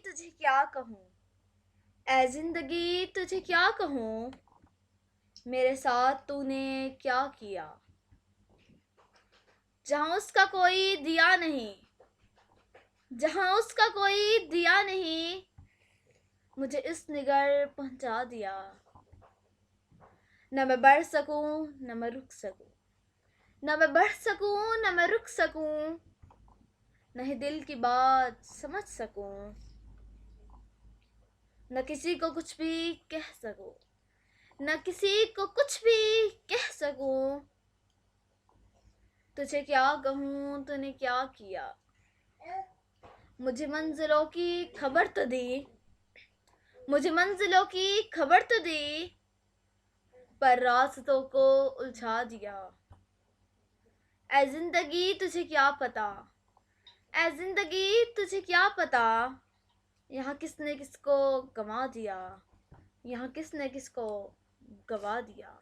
तुझे क्या कहूँ, ऐ जिंदगी तुझे क्या कहूँ, मेरे साथ तूने क्या किया। जहाँ उसका कोई दिया नहीं, जहाँ उसका कोई दिया नहीं, मुझे इस निगर पहुंचा दिया। न मैं बढ़ सकूं न मैं रुक सकूं, न मैं बढ़ सकूं न मैं रुक सकूं, न ही दिल की बात समझ सकूं, न किसी को कुछ भी कह सकूं, न किसी को कुछ भी कह सकूं। तुझे क्या कहूं तूने क्या किया, मुझे मंजिलों की खबर तो दी, मुझे मंजिलों की खबर तो दी, पर रास्तों को उलझा दिया। ऐ जिंदगी तुझे क्या पता, ऐ जिंदगी तुझे क्या पता, यहाँ किसने किसको गवा दिया, यहाँ किसने किसको गवा दिया।